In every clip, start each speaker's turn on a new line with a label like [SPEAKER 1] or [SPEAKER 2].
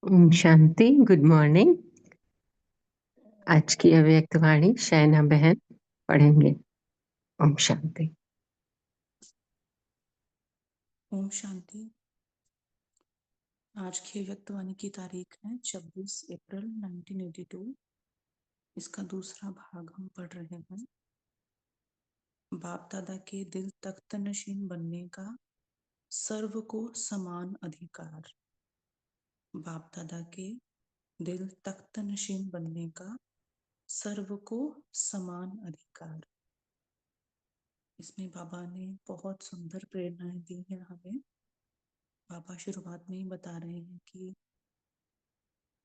[SPEAKER 1] Om Shanti. Good morning. आज की अव्यक्त वाणी शैना बहन पढ़ेंगे। ओम शांति।
[SPEAKER 2] ओम शांति। आज की व्यक्तवाणी की तारीख है 26 अप्रैल 1982। इसका दूसरा भाग हम पढ़ रहे हैं। बाप दादा के दिल तख्त नशीन बनने का सर्व को समान अधिकार। बाप दादा के दिल तख्त नशीन बनने का सर्व को समान अधिकार। इसमें बाबा ने बहुत सुंदर प्रेरणाएं दी हैं हमें। बाबा शुरुआत में ही बता रहे हैं कि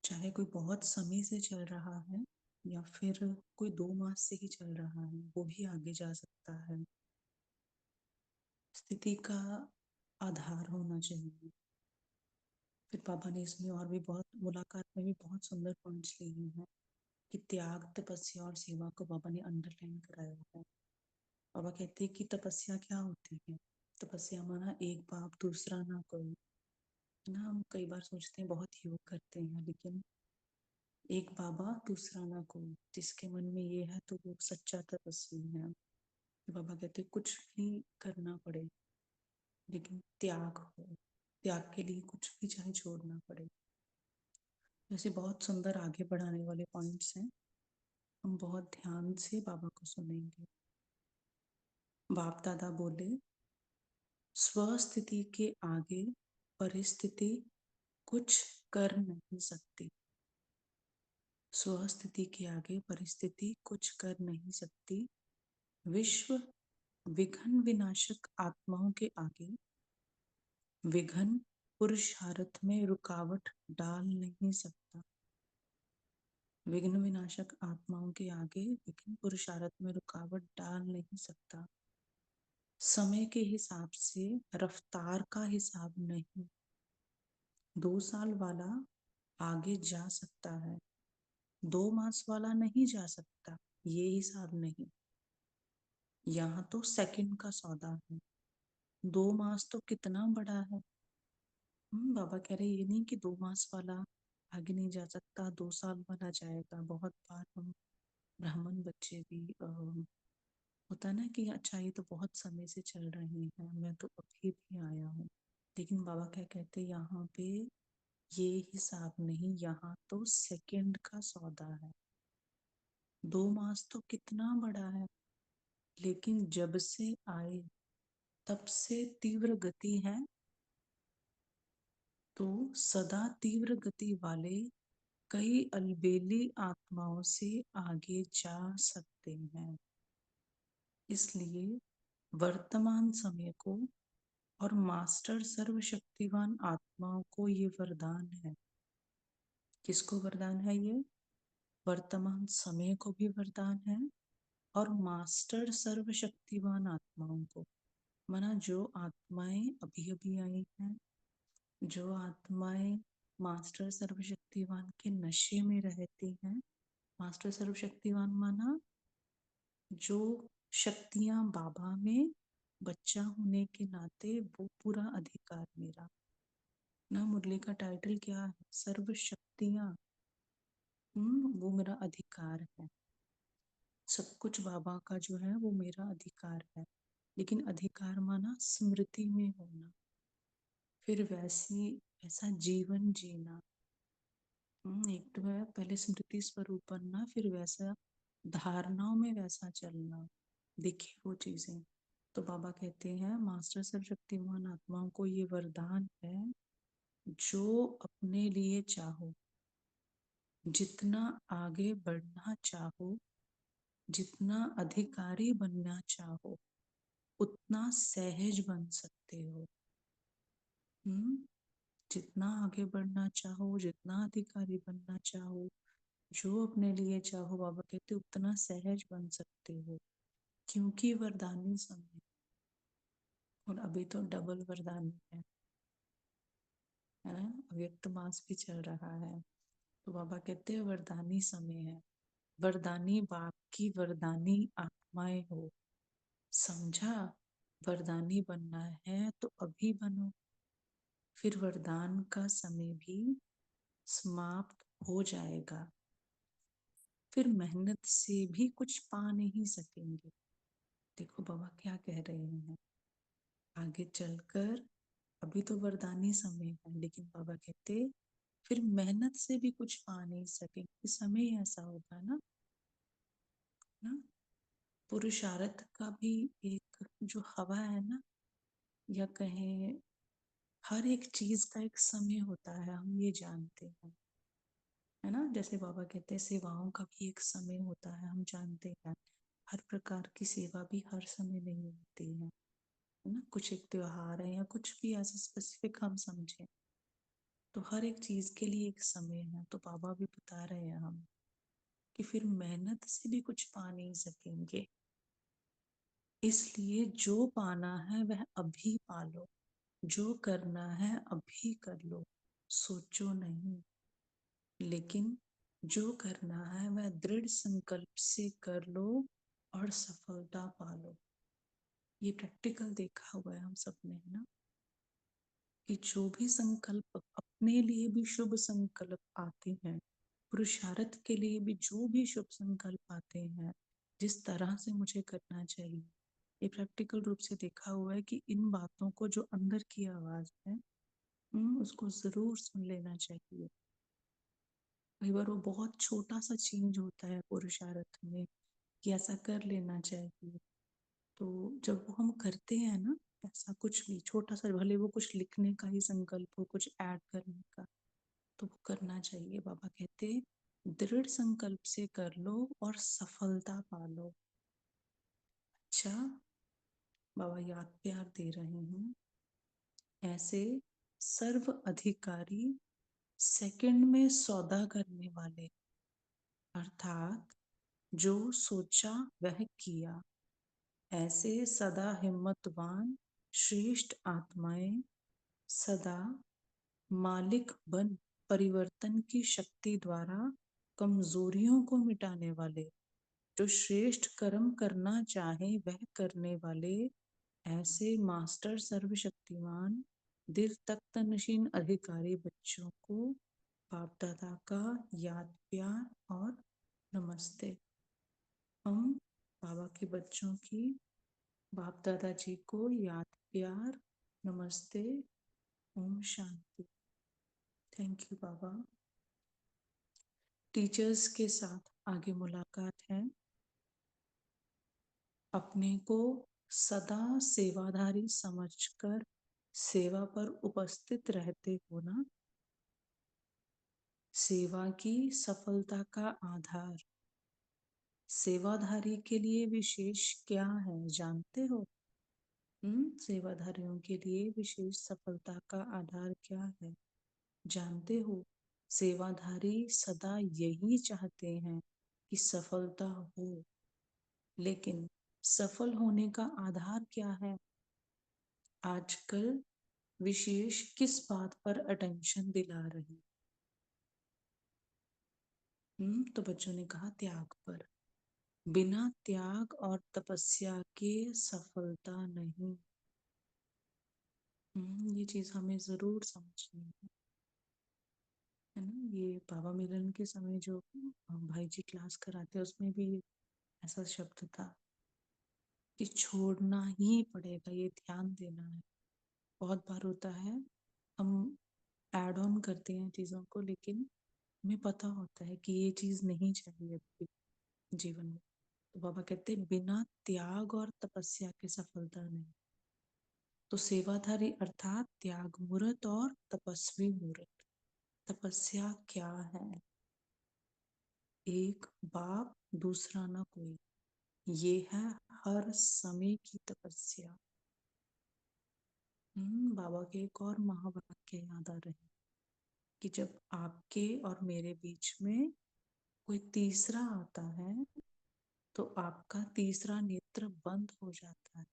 [SPEAKER 2] चाहे कोई बहुत समय से चल रहा है या फिर कोई 2 मास से ही चल रहा है, वो भी आगे जा सकता है। स्थिति का आधार होना चाहिए। फिर बाबा ने इसमें और भी बहुत मुलाकात में भी बहुत सुंदर पॉइंट्स लिए हैं कि त्याग, तपस्या और सेवा को बाबा ने अंडरलाइन कराया है। बाबा कहते हैं कि तपस्या क्या होती है। तपस्या माना एक बाप दूसरा ना कोई। ना हम कई बार सोचते हैं बहुत योग करते हैं, लेकिन एक बाबा दूसरा ना कोई। जिसके मन में ये है तो वो सच्चा तपस्वी है। बाबा कहते कुछ भी करना पड़े लेकिन त्याग हो। त्याग के लिए कुछ भी चाहे छोड़ना पड़े। जैसे बहुत सुंदर आगे बढ़ाने वाले पॉइंट्स हैं। हम बहुत ध्यान से बाबा को सुनेंगे। बाप दादा बोले, स्वस्थिति के आगे परिस्थिति कुछ कर नहीं सकती। स्वस्थिति के आगे परिस्थिति कुछ कर नहीं सकती। विश्व विघ्न विनाशक आत्माओं के आगे विघ्न पुरुषार्थ में रुकावट डाल नहीं सकता। विघ्न विनाशक आत्माओं के आगे विघ्न पुरुषार्थ में रुकावट डाल नहीं सकता। समय के हिसाब से रफ्तार का हिसाब नहीं। 2 साल वाला आगे जा सकता है, 2 मास वाला नहीं जा सकता। ये हिसाब नहीं। यहाँ तो सेकंड का सौदा है। 2 मास तो कितना बड़ा है। बाबा कह रहे ये नहीं कि 2 मास वाला आगे नहीं जा सकता, 2 साल वाला जाएगा। बहुत बार हम ब्राह्मण बच्चे भी होता ना कि अच्छा ये तो बहुत समय से चल रहे हैं, मैं तो अभी भी आया हूँ। लेकिन बाबा क्या कहते यहाँ पे ये हिसाब नहीं, यहाँ तो सेकंड का सौदा है। 2 मास तो कितना बड़ा है, लेकिन जब से आए तब से तीव्र गति है। तो सदा तीव्र गति वाले कई अलबेली आत्माओं से आगे जा सकते हैं। इसलिए वर्तमान समय को और मास्टर सर्वशक्तिवान आत्माओं को ये वरदान है। किसको वरदान है ये? वर्तमान समय को भी वरदान है और मास्टर सर्वशक्तिवान आत्माओं को। माना जो आत्माएं अभी अभी आई हैं, जो आत्माएं मास्टर सर्वशक्तिवान के नशे में रहती हैं। मास्टर सर्वशक्तिवान माना जो शक्तियां बाबा में बच्चा होने के नाते वो पूरा अधिकार मेरा। ना मुरली का टाइटल क्या है? सर्व शक्तियां। वो मेरा अधिकार है। सब कुछ बाबा का जो है वो मेरा अधिकार है। लेकिन अधिकार माना स्मृति में होना, फिर ऐसा जीवन जीना। एक तो है पहले स्मृति स्वरूप बनना, फिर वैसा धारणाओं में वैसा चलना, दिखे वो चीजें। तो बाबा कहते हैं मास्टर सर्वशक्तिमान आत्माओं को ये वरदान है, जो अपने लिए चाहो, जितना आगे बढ़ना चाहो, जितना अधिकारी बनना चाहो, उतना सहज बन सकते हो। जितना आगे बढ़ना चाहो, जितना अधिकारी बनना चाहो, जो अपने लिए चाहो, बाबा कहते उतना सहज बन सकते हो। क्योंकि वरदानी समय, और अभी तो डबल वरदानी है ना। अव्यक्त मास भी चल रहा है, तो बाबा कहते हैं वरदानी समय है। वरदानी बाप की वरदानी आत्माएं हो। समझा? वरदानी बनना है तो अभी बनो। फिर वरदान का समय भी समाप्त हो जाएगा, फिर मेहनत से भी कुछ पा नहीं सकेंगे। देखो बाबा क्या कह रहे हैं, आगे चलकर अभी तो वरदानी समय है, लेकिन बाबा कहते फिर मेहनत से भी कुछ पा नहीं सकेंगे। समय ऐसा होगा ना, पुरुषार्थ का भी एक जो हवा है ना, या कहें हर एक चीज का एक समय होता है, हम ये जानते हैं, है ना। जैसे बाबा कहते हैं सेवाओं का भी एक समय होता है, हम जानते हैं। हर प्रकार की सेवा भी हर समय नहीं होती है ना। कुछ एक त्योहार है या कुछ भी ऐसा स्पेसिफिक हम समझे, तो हर एक चीज के लिए एक समय है। तो बाबा भी बता रहे हैं हम कि फिर मेहनत से भी कुछ पा नहीं सकेंगे, इसलिए जो पाना है वह अभी पालो, जो करना है अभी कर लो, सोचो नहीं। लेकिन जो करना है वह दृढ़ संकल्प से कर लो और सफलता पालो। ये प्रैक्टिकल देखा हुआ है हम सबने, है ना, कि जो भी संकल्प अपने लिए भी शुभ संकल्प आते हैं, पुरुषार्थ के लिए भी जो भी शुभ संकल्प आते हैं, जिस तरह से मुझे करना चाहिए, ये प्रैक्टिकल रूप से देखा हुआ है कि इन बातों को जो अंदर की आवाज है, उसको जरूर सुन लेना चाहिए। कई बार वो बहुत छोटा सा चेंज होता है पुरुषार्थ में कि ऐसा कर लेना चाहिए, तो जब वो हम करते हैं ना, ऐसा कुछ भी छोटा सा, भले वो कुछ लिखने का ही संकल्प हो, कुछ ऐड करने का, तो वो करना चाहिए। बाबा कहते दृढ़ संकल्प से कर लो और सफलता पालो। अच्छा, बाबा याद प्यार दे रहे हैं, ऐसे सर्व अधिकारी सेकंड में सौदा करने वाले, अर्थात जो सोचा वह किया, ऐसे सदा हिम्मतवान श्रेष्ठ आत्माएं, सदा मालिक बन परिवर्तन की शक्ति द्वारा कमजोरियों को मिटाने वाले, जो श्रेष्ठ कर्म करना चाहे वह करने वाले, ऐसे मास्टर सर्वशक्तिमान दिल तख्त नशीन अधिकारी बच्चों को बाप दादा का याद प्यार और नमस्ते। हम बाबा के बच्चों की बाप दादा जी को याद प्यार, नमस्ते, ओम शांति। थैंक यू बाबा। टीचर्स के साथ आगे मुलाकात है। अपने को सदा सेवाधारी समझकर सेवा पर उपस्थित रहते होना, सेवा की सफलता का आधार। सेवाधारी के लिए विशेष क्या है जानते हो? सेवाधारियों के लिए विशेष सफलता का आधार क्या है जानते हो? सेवाधारी सदा यही चाहते हैं कि सफलता हो, लेकिन सफल होने का आधार क्या है? आजकल विशेष किस बात पर अटेंशन दिला रही? तो बच्चों ने कहा त्याग पर। बिना त्याग और तपस्या के सफलता नहीं। ये चीज हमें जरूर समझनी है ना। ये बाबा मिलन के समय जो भाई जी क्लास कराते हैं, उसमें भी ऐसा शब्द था कि छोड़ना ही पड़ेगा, ये ध्यान देना है। बहुत बार होता है हम ऐड ऑन करते हैं चीजों को, लेकिन हमें पता होता है कि ये चीज नहीं चाहिए अभी जीवन में। तो बाबा कहते हैं बिना त्याग और तपस्या के सफलता नहीं। तो सेवाधारी अर्थात त्याग मूर्त और तपस्वी मूर्त। तपस्या क्या है? एक बाप दूसरा ना कोई, ये है हर समय की तपस्या। बाबा के एक और महावाक्य याद आ रहे हैं कि जब आपके और मेरे बीच में कोई तीसरा आता है, तो आपका तीसरा नेत्र बंद हो जाता है।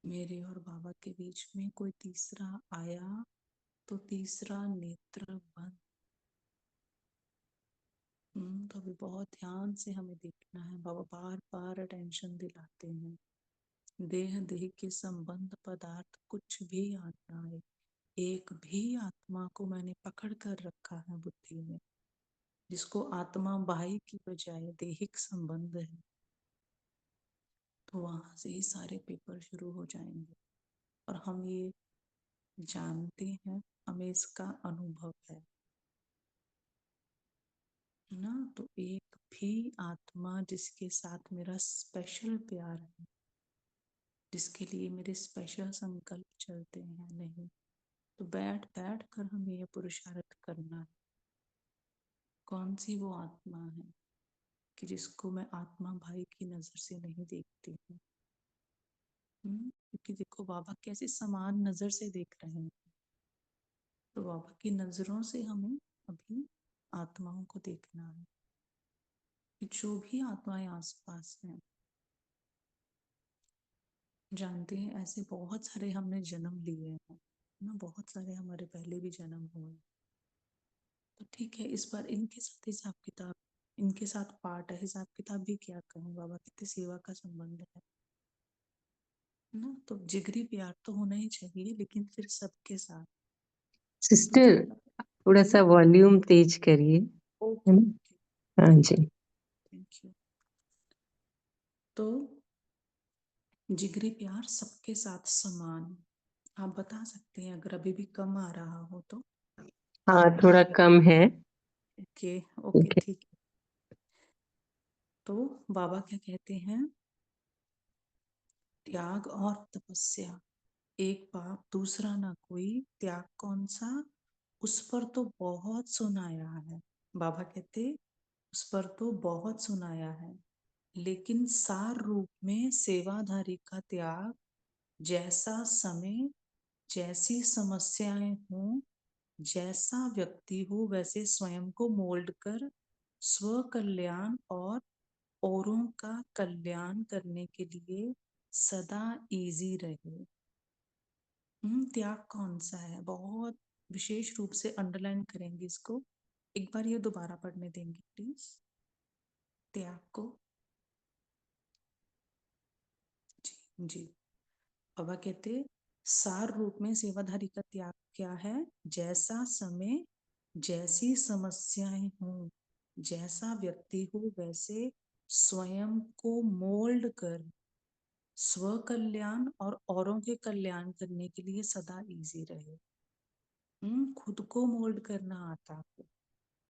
[SPEAKER 2] मेरे और बाबा के बीच में कोई तीसरा आया तो तीसरा नेत्र बंद। तो अभी बहुत ध्यान से हमें देखना है। बाबा बार बार अटेंशन दिलाते हैं, देह देह के संबंध पदार्थ कुछ भी याद ना आए, एक भी आत्मा को मैंने पकड़ कर रखा है बुद्धि में, जिसको आत्मा बाह्य की बजाय देहिक संबंध है, तो वहां से ही सारे पेपर शुरू हो जाएंगे। और हम ये जानते हैं, हमें इसका अनुभव है ना। तो एक भी आत्मा जिसके साथ मेरा स्पेशल प्यार है, जिसके लिए मेरे स्पेशल संकल्प चलते हैं, नहीं। तो बैठ बैठ कर हमें यह पुरुषार्थ करना है। कौन सी वो आत्मा है कि जिसको मैं आत्मा भाई की नजर से नहीं देखती हूँ। क्योंकि देखो बाबा कैसे समान नजर से देख रहे हैं। तो बाबा की नजरों से हमें अभी आत्माओं को देखना है कि जो भी आत्माएं आसपास हैं, जानते हैं ऐसे बहुत सारे हमने जन्म लिए हैं ना, बहुत सारे हमारे पहले भी जन्म हुए। तो ठीक है, इस बार इनके साथ हिसाब किताब, इनके साथ पाठ है, हिसाब किताब भी क्या कहूँ, बाबा कितने सेवा का संबंध है ना। तो जिगरी प्यार तो होना ही चाहिए, लेकिन फिर सबके साथ। तो
[SPEAKER 1] सिस्टर,
[SPEAKER 2] जब
[SPEAKER 1] थोड़ा सा वॉल्यूम तेज करिए, है
[SPEAKER 2] ओके
[SPEAKER 1] ना?
[SPEAKER 2] ओके,
[SPEAKER 1] हाँ जी।
[SPEAKER 2] Thank you. तो जिगरी प्यार सबके साथ समान। आप बता सकते हैं अगर अभी भी कम आ रहा हो तो।
[SPEAKER 1] हाँ, थोड़ा कम है।
[SPEAKER 2] ओके ओके,
[SPEAKER 1] ठीक है।
[SPEAKER 2] ठीक है। तो बाबा क्या कहते हैं, त्याग और तपस्या, एक पाप दूसरा ना कोई, त्याग कौन सा, उस पर तो बहुत सुनाया है। बाबा कहते उस पर तो बहुत सुनाया है, लेकिन सार रूप में सेवाधारी का त्याग, जैसा समय, जैसी समस्याएं हों, जैसा व्यक्ति हो, वैसे स्वयं को मोल्ड कर स्व कल्याण और औरों का कल्याण करने के लिए सदा इजी रहे। त्याग कौन सा है, बहुत विशेष रूप से अंडरलाइन करेंगे इसको। एक बार ये दोबारा पढ़ने देंगे प्लीज, त्याग को। जी जी। बाबा कहते सार रूप में सेवाधारी का त्याग क्या है, जैसा समय, जैसी समस्याएं हों, जैसा व्यक्ति हो, वैसे स्वयं को मोल्ड कर स्व कल्याण और औरों के कल्याण करने के लिए सदा इजी रहे। खुद को मोल्ड करना आता है,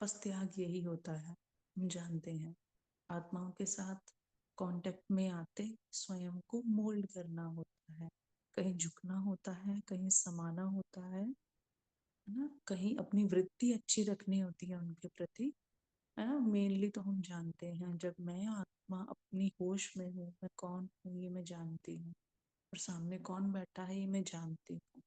[SPEAKER 2] बस त्याग यही होता है। हम जानते हैं आत्माओं के साथ कांटेक्ट में आते स्वयं को मोल्ड करना होता है, कहीं झुकना होता है, कहीं समाना होता है ना, कहीं अपनी वृत्ति अच्छी रखनी होती है उनके प्रति, है ना। मेनली तो हम जानते हैं जब मैं आत्मा अपनी होश में हूँ, मैं कौन हूँ ये मैं जानती हूँ, और सामने कौन बैठा है ये मैं जानती हूँ,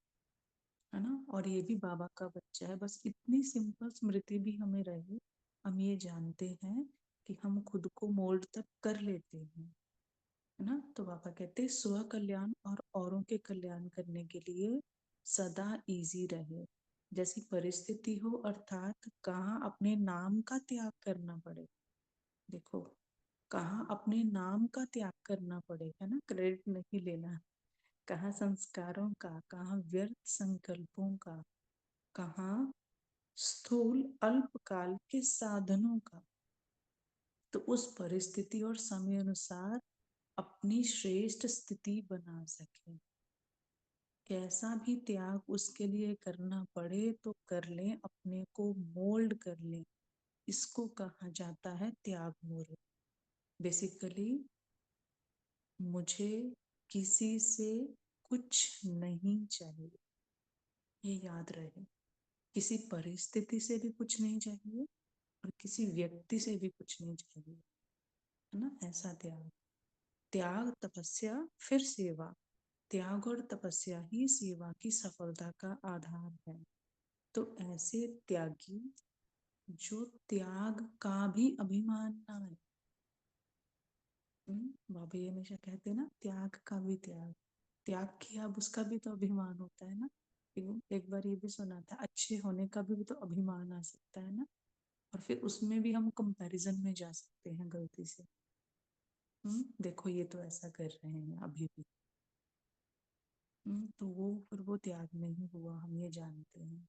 [SPEAKER 2] है ना। और ये भी बाबा का बच्चा है, बस इतनी सिंपल स्मृति भी हमें रहे, हम ये जानते हैं कि हम खुद को मोल्ड तक कर लेते हैं, है ना। तो बाबा कहते हैं स्व कल्याण और औरों के कल्याण करने के लिए सदा इजी रहे, जैसी परिस्थिति हो, अर्थात कहाँ अपने नाम का त्याग करना पड़े। देखो, कहाँ अपने नाम का त्याग करना पड़े, है ना, क्रेडिट नहीं लेना। कहाँ संस्कारों का, कहाँ व्यर्थ संकल्पों का, कहाँ स्थूल अल्पकाल के साधनों का। तो उस परिस्थिति और समय अनुसार अपनी श्रेष्ठ स्थिति बना सके, कैसा भी त्याग उसके लिए करना पड़े तो कर लें, अपने को मोल्ड कर लें। इसको कहा जाता है त्याग मूर्त। बेसिकली मुझे किसी से कुछ नहीं चाहिए, ये याद रहे। किसी परिस्थिति से भी कुछ नहीं चाहिए और किसी व्यक्ति से भी कुछ नहीं चाहिए, है ना। ऐसा त्याग, त्याग तपस्या फिर सेवा, त्याग और तपस्या ही सेवा की सफलता का आधार है। तो ऐसे त्यागी जो त्याग का भी अभिमान ना है। बाबा ये हमेशा कहते हैं ना, त्याग का भी त्याग, त्याग किया अब उसका भी तो अभिमान होता है ना। एक बार ये भी सुना था, अच्छे होने का भी तो अभिमान आ सकता है ना, और फिर उसमें भी हम कंपैरिजन में जा सकते हैं गलती से। देखो ये तो ऐसा कर रहे हैं अभी भी, तो वो त्याग नहीं हुआ, हम ये जानते हैं।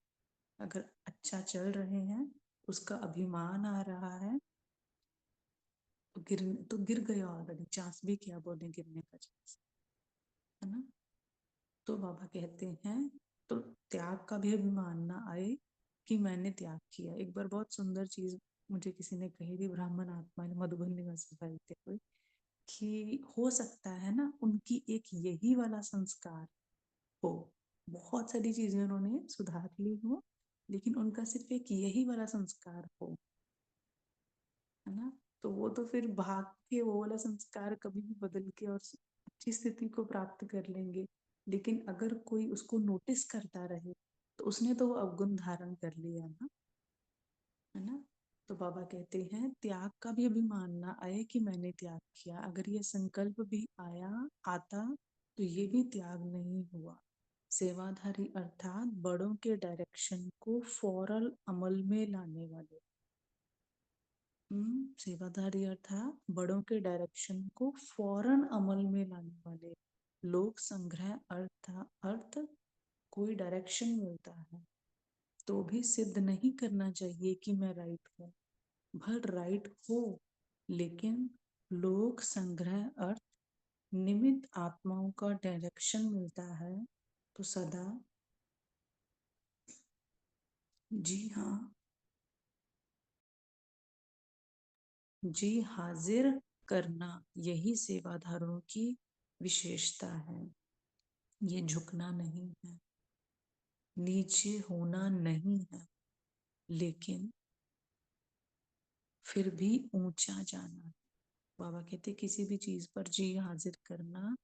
[SPEAKER 2] अगर अच्छा चल रहे हैं, उसका अभिमान आ रहा है, तो गिर गया ऑलरेडी, चांस भी क्या बोले गिरने का चांस, है ना। तो बाबा कहते हैं, तो त्याग का भी अभिमान ना आए कि मैंने त्याग किया। एक बार बहुत सुंदर चीज मुझे किसी ने कही थी, ब्राह्मण आत्मा ने मधुबनी में सिखाते हुए, कि हो सकता है ना उनकी एक यही वाला संस्कार हो, बहुत सारी चीजें उन्होंने सुधार ली हो, लेकिन उनका सिर्फ एक यही वाला संस्कार हो, है ना। तो वो तो फिर भाग के वो वाला संस्कार कभी भी बदल के और अच्छी स्थिति को प्राप्त कर लेंगे। लेकिन अगर कोई उसको नोटिस करता रहे, तो उसने तो वो अवगुण धारण कर लिया ना, है ना। तो बाबा कहते हैं, त्याग का भी अभिमान ना आए कि मैंने त्याग किया। अगर ये संकल्प भी आता, तो ये भी त्याग नहीं हुआ। सेवाधारी अर्थात बड़ों के डायरेक्शन को फौरन अमल में लाने वाले। सेवाधारी अर्थात बड़ों के डायरेक्शन को फौरन अमल में लाने वाले। लोक संग्रह अर्थ कोई डायरेक्शन मिलता है तो भी सिद्ध नहीं करना चाहिए कि मैं राइट हूँ। भल राइट हो, लेकिन लोक संग्रह अर्थ निमित्त आत्माओं का डायरेक्शन मिलता है तो सदा जी हाँ, जी हाजिर करना, यही सेवादारों की विशेषता है। ये झुकना नहीं है, नीचे होना नहीं है, लेकिन फिर भी ऊंचा जाना। बाबा कहते किसी भी चीज पर जी हाजिर करना,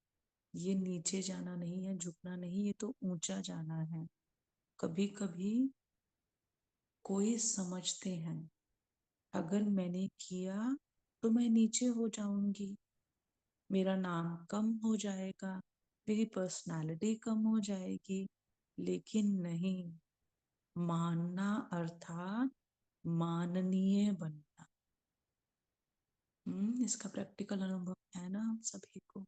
[SPEAKER 2] ये नीचे जाना नहीं है, झुकना नहीं, ये तो ऊंचा जाना है। कभी कभी कोई समझते हैं, अगर मैंने किया तो मैं नीचे हो जाऊंगी, मेरा नाम कम हो जाएगा, मेरी पर्सनालिटी कम हो जाएगी। लेकिन नहीं, मानना अर्थात माननीय बनना। इसका प्रैक्टिकल अनुभव है ना हम सभी को,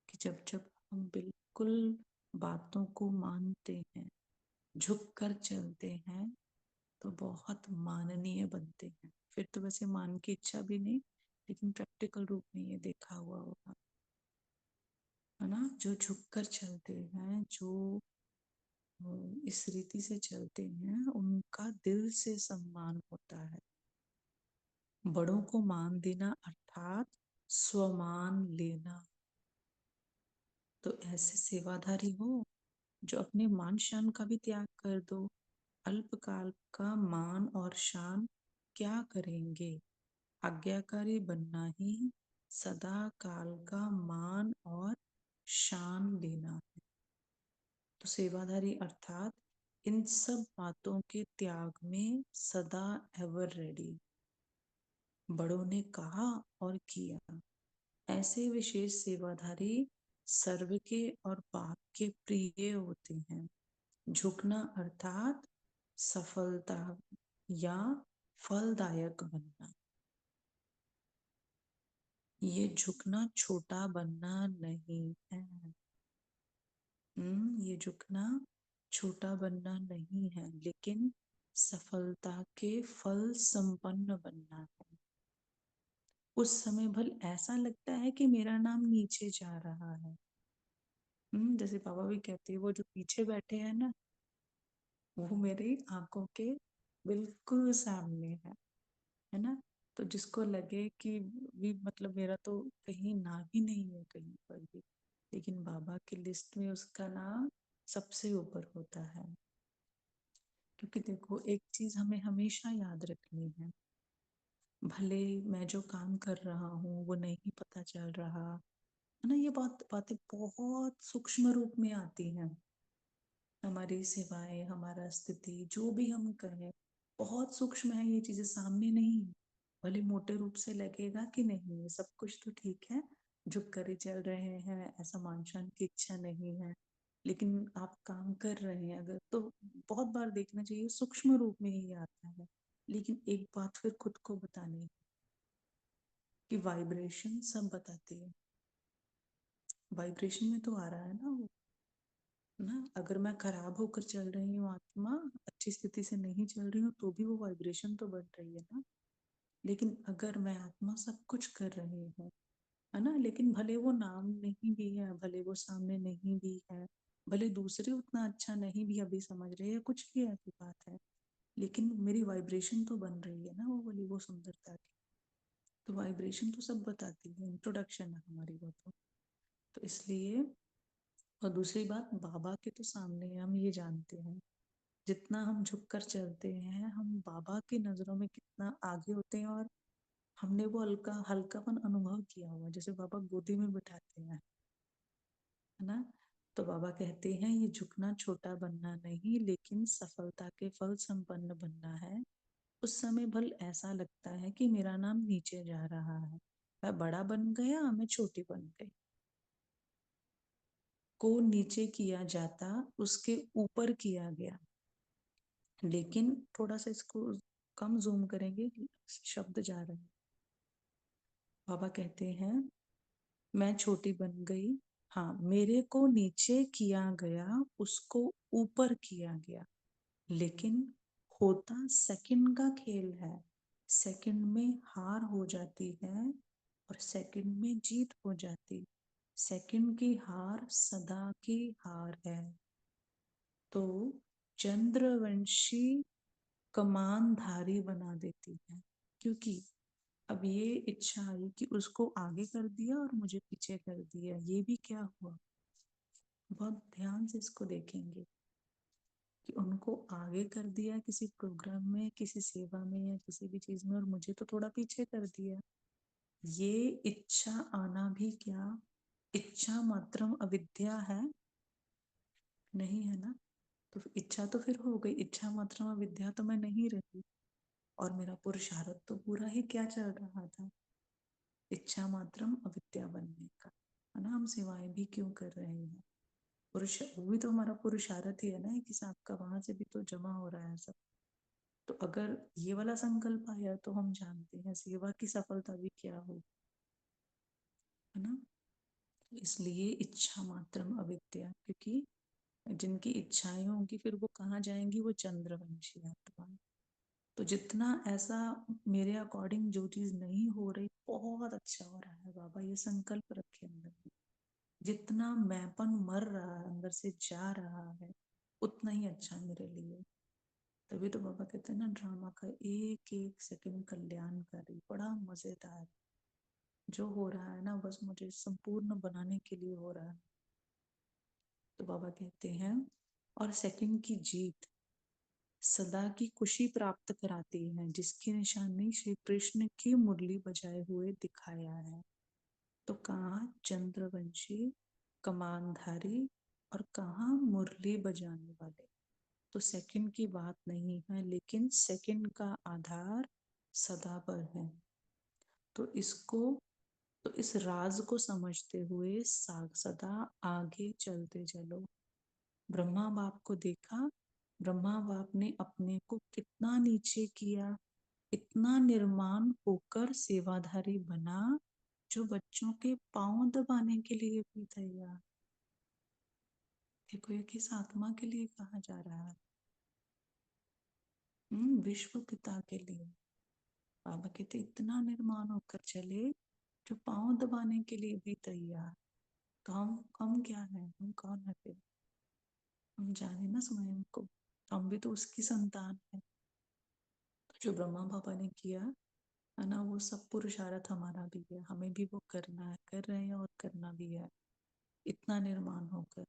[SPEAKER 2] कि जब जब हम बिल्कुल बातों को मानते हैं, झुक कर चलते हैं, तो बहुत माननीय बनते हैं। फिर तो वैसे मान की इच्छा भी नहीं, लेकिन प्रैक्टिकल रूप में ये देखा हुआ होगा, है ना। जो झुक कर चलते हैं, जो इस रीति से चलते हैं, उनका दिल से सम्मान होता है। बड़ों को मान देना अर्थात स्वमान लेना। तो ऐसे सेवाधारी हो जो अपने मान शान का भी त्याग कर दो। अल्पकाल का मान और शान क्या करेंगे, आज्ञाकारी बनना ही सदा काल का मान और शान लेना है। तो सेवाधारी अर्थात इन सब बातों के त्याग में सदा एवर रेडी। बड़ों ने कहा और किया, ऐसे विशेष सेवाधारी सर्व के और बाप के प्रिय होते हैं। झुकना अर्थात सफलता या फलदायक बनना। ये झुकना छोटा बनना नहीं है। ये झुकना छोटा बनना नहीं है, लेकिन सफलता के फल संपन्न बनना है। उस समय भल ऐसा लगता है कि मेरा नाम नीचे जा रहा है। जैसे बाबा भी कहते हैं, वो जो पीछे बैठे हैं ना, वो मेरी आंखों के बिल्कुल सामने है ना। तो जिसको लगे कि भी मतलब मेरा तो कहीं नाम ही नहीं है कहीं पर भी, लेकिन बाबा की लिस्ट में उसका नाम सबसे ऊपर होता है। क्योंकि देखो, एक चीज हमें हमेशा याद रखनी है, भले मैं जो काम कर रहा हूँ वो नहीं पता चल रहा, है ना। ये बातें बहुत सूक्ष्म रूप में आती हैं। हमारी सेवाएं, हमारा स्थिति, जो भी हम करें, बहुत सूक्ष्म है, ये चीजें सामने नहीं है। भले मोटे रूप से लगेगा कि नहीं ये सब कुछ तो ठीक है, झुक कर ही चल रहे हैं, ऐसा मानशान की इच्छा नहीं है, लेकिन आप काम कर रहे हैं अगर, तो बहुत बार देखना चाहिए सूक्ष्म रूप में ही आता है। लेकिन एक बात फिर खुद को बतानी, कि वाइब्रेशन सब बताती है। वाइब्रेशन में तो आ रहा है ना वो, ना। अगर मैं खराब होकर चल रही हूँ आत्मा, अच्छी स्थिति से नहीं चल रही हूँ, तो भी वो वाइब्रेशन तो बढ़ रही है ना। लेकिन अगर मैं आत्मा सब कुछ कर रही हूँ, है ना, लेकिन भले वो नाम नहीं भी है, भले वो सामने नहीं भी है, भले दूसरे उतना अच्छा नहीं भी अभी समझ रहे हैं, कुछ भी ऐसी बात है, लेकिन मेरी वाइब्रेशन तो बन रही है ना, वो वाली, वो सुंदरता की। तो वाइब्रेशन तो सब बताती है, इंट्रोडक्शन है हमारी वो तो इसलिए। और दूसरी बात, बाबा के तो सामने हम ये जानते हैं, जितना हम झुक कर चलते हैं, हम बाबा की नजरों में कितना आगे होते हैं। और हमने वो हल्का हल्कापन अनुभव किया हुआ, जैसे बाबा गोदी में बिठाते हैं, है ना। तो बाबा कहते हैं ये झुकना छोटा बनना नहीं, लेकिन सफलता के फल संपन्न बनना है। उस समय भल ऐसा लगता है कि मेरा नाम नीचे जा रहा है, मैं बड़ा बन गया, मैं छोटी बन गई। को नीचे किया जाता, उसके ऊपर किया गया। लेकिन थोड़ा सा इसको कम जूम करेंगे, शब्द जा रहे हैं। बाबा कहते हैं मैं छोटी बन गई, हाँ, मेरे को नीचे किया गया, उसको ऊपर किया गया। लेकिन होता सेकंड का खेल है, सेकंड में हार हो जाती है और सेकंड में जीत हो जाती। सेकंड की हार सदा की हार है। तो चंद्रवंशी कमानधारी बना देती है, क्योंकि अब ये इच्छा आई कि उसको आगे कर दिया और मुझे पीछे कर दिया। ये भी क्या हुआ, बहुत ध्यान से इसको देखेंगे कि उनको आगे कर दिया किसी प्रोग्राम में, किसी सेवा में या किसी भी चीज में, और मुझे तो थोड़ा पीछे कर दिया। ये इच्छा आना भी क्या इच्छा मात्रम अविद्या है? नहीं है ना। तो इच्छा तो फिर हो गई, इच्छा मात्रम अविद्या तो मैं नहीं रही। और मेरा पुरुषार्थ तो पूरा ही क्या चल रहा था, इच्छा मात्रम अविद्या बनने का, है ना। हम सेवाएं भी क्यों कर रहे हैं, पुरुष वो भी तो हमारा पुरुषार्थ ही है ना, एक हिसाब का, वहां से भी तो जमा हो रहा है सब। तो अगर ये वाला संकल्प आया तो हम जानते हैं सेवा की सफलता भी क्या हो, है ना। इसलिए इच्छा मात्रम अविद्या, क्योंकि जिनकी इच्छाएं होंगी फिर वो कहाँ जाएंगी, वो चंद्रवंशी आत्मा। तो जितना ऐसा मेरे अकॉर्डिंग जो चीज नहीं हो रही, बहुत अच्छा हो रहा है, बाबा ये संकल्प रखे अंदर में। जितना मैंपन मर रहा है, अंदर से जा रहा है, उतना ही अच्छा मेरे लिए। तभी तो बाबा कहते हैं ना, ड्रामा का एक एक सेकंड कल्याणकारी, बड़ा मजेदार। जो हो रहा है ना, बस मुझे संपूर्ण बनाने के लिए हो रहा है। तो बाबा कहते हैं और सेकंड की जीत सदा की खुशी प्राप्त कराती है, जिसकी निशानी श्री कृष्ण की मुरली बजाए हुए दिखाया है। तो कहाँ चंद्रवंशी कमानधारी और कहाँ मुरली बजाने वाले। तो सेकंड की बात नहीं है, लेकिन सेकंड का आधार सदा पर है। तो इसको, तो इस राज को समझते हुए सदा आगे चलते चलो। ब्रह्मा बाप को देखा, ब्रह्मा बाप ने अपने को कितना नीचे किया, इतना निर्माण होकर सेवाधारी बना, जो बच्चों के पांव दबाने के लिए भी तैयार। देखो ये किस आत्मा के लिए कहा जा रहा है, विश्व पिता के लिए। बाबा कहते इतना निर्माण होकर चले, जो पांव दबाने के लिए भी तैयार। तो हम क्या है, हम कौन है फिर? हम जाने ना स्वयं को, हम भी तो उसकी संतान है। तो जो ब्रह्मा बाबा ने किया, है ना, वो सब पुरुषार्थ हमारा भी है, हमें भी वो करना है, कर रहे हैं और करना भी है। इतना निर्माण होकर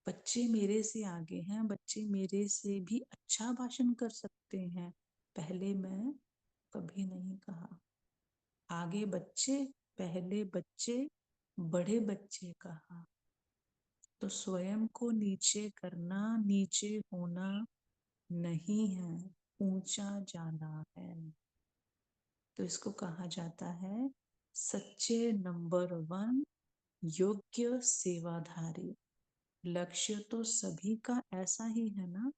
[SPEAKER 2] बच्चे मेरे से आगे हैं, बच्चे मेरे से भी अच्छा भाषण कर सकते हैं, पहले मैं कभी नहीं कहा। आगे बच्चे, पहले बच्चे, बड़े बच्चे कहा। तो स्वयं को नीचे करना, नीचे होना नहीं है, ऊंचा जाना है। तो इसको कहा जाता है सच्चे नंबर वन, योग्य सेवाधारी। लक्ष्य तो सभी का ऐसा ही है ना।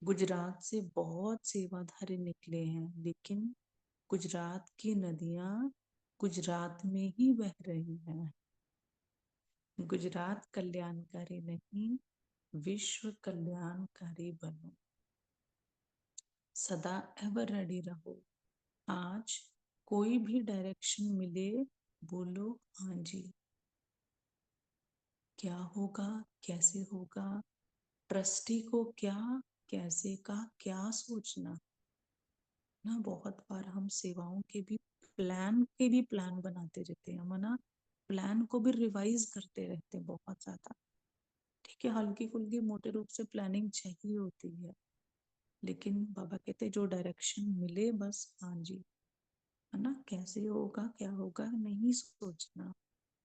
[SPEAKER 2] गुजरात से बहुत सेवाधारी निकले हैं, लेकिन गुजरात की नदियां गुजरात में ही बह रही हैं। गुजरात कल्याणकारी नहीं, विश्व कल्याणकारी बनो। सदा एवर रेडी रहो। आज कोई भी डायरेक्शन मिले, बोलो हाँ जी। क्या होगा, कैसे होगा, ट्रस्टी को क्या, कैसे का क्या सोचना ना। बहुत बार हम सेवाओं के भी प्लान बनाते रहते हैं, हम ना प्लान को भी रिवाइज करते रहते हैं बहुत ज्यादा। ठीक है, हल्की फुल्की मोटे रूप से प्लानिंग चाहिए होती है, लेकिन बाबा कहते जो डायरेक्शन मिले बस हाँ जी, है ना। कैसे होगा क्या होगा नहीं सोचना